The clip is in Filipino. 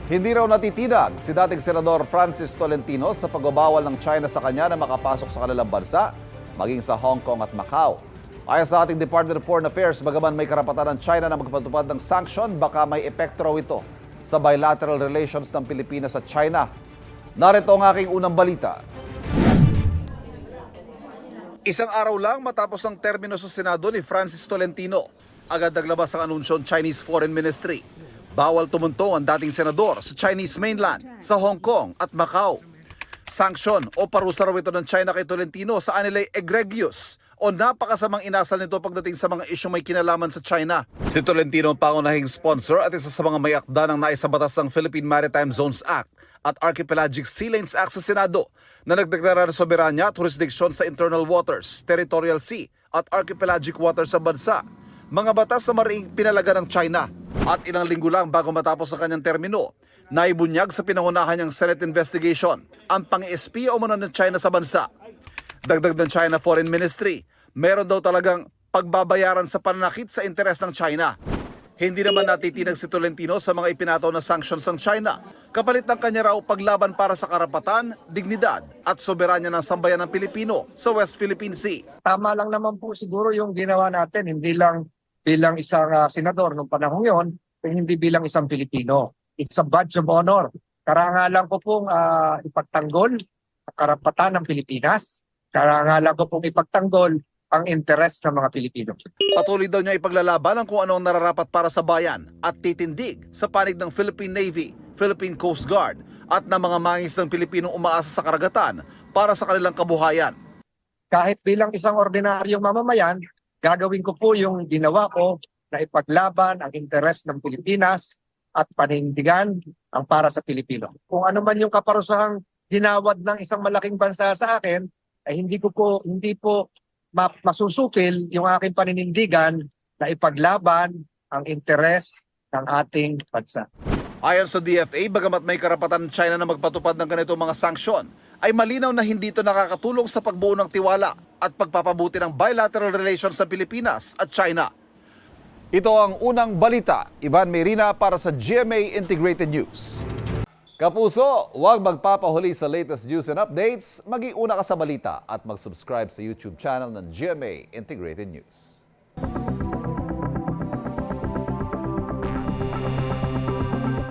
Hindi raw natitinag si dating Senador Francis Tolentino sa pagbabawal ng China sa kanya na makapasok sa kanilang bansa, maging sa Hong Kong at Macau. Ayon sa ating Department of Foreign Affairs, bagaman may karapatan ng China na magpatupad ng sanction, baka may epekto raw ito sa bilateral relations ng Pilipinas at China. Narito ang aking unang balita. Isang araw lang matapos ang termino sa Senado ni Francis Tolentino, agad naglabas ang anunsyo ng Chinese Foreign Ministry. Bawal tumuntong ang dating senador sa Chinese mainland, sa Hong Kong at Macau. Sanction o parusa raw ito ng China kay Tolentino sa anilay egregious o napakasamang inasal nito pagdating sa mga isyong may kinalaman sa China. Si Tolentino ang pangunahing sponsor at isa sa mga may akda ng naisabatas ng Philippine Maritime Zones Act at Archipelagic Sea Lanes Act sa Senado na nagdeklara ng soberanya at jurisdiksyon sa internal waters, territorial sea at archipelagic waters sa bansa. Mga batas na mariing pinalaga ng China. At ilang linggo lang bago matapos ang kanyang termino, naibunyag sa pinangunahan niyang Senate investigation ang pang-espiya umano ng China sa bansa. Dagdag ng China Foreign Ministry, meron daw talagang pagbabayaran sa pananakit sa interes ng China. Hindi naman natitinag si Tolentino sa mga ipinataw na sanctions ng China, kapalit ng kanya raw paglaban para sa karapatan, dignidad at soberanya ng sambayan ng Pilipino sa West Philippine Sea. Tama lang naman po siguro yung ginawa natin, hindi lang bilang isang senador noong panahon yon, hindi bilang isang Pilipino. It's a badge of honor. Karangalan ko pong ipagtanggol ang karapatan ng Pilipinas. Karangalan ko pong ipagtanggol ang interes ng mga Pilipino. Patuloy daw niya ipaglalaban ang kung ano ang nararapat para sa bayan at titindig sa panig ng Philippine Navy, Philippine Coast Guard at ng mga mangisang Pilipinong umaasa sa karagatan para sa kanilang kabuhayan. Kahit bilang isang ordinaryong mamamayan, gagawin ko po yung ginawa ko na ipaglaban ang interes ng Pilipinas at panindigan ang para sa Pilipino. Kung ano man yung kaparusahang ginawad ng isang malaking bansa sa akin, ay hindi po masusukil yung aking paninindigan na ipaglaban ang interes ng ating bansa. Ayon sa DFA, bagamat may karapatan ng China na magpatupad ng ganitong mga sanksyon, ay malinaw na hindi ito nakakatulong sa pagbuo ng tiwala at pagpapabuti ng bilateral relations sa Pilipinas at China. Ito ang unang balita. Ivan Mayrina para sa GMA Integrated News. Kapuso, huwag magpapahuli sa latest news and updates. Mag-iuna ka sa balita at mag-subscribe sa YouTube channel ng GMA Integrated News.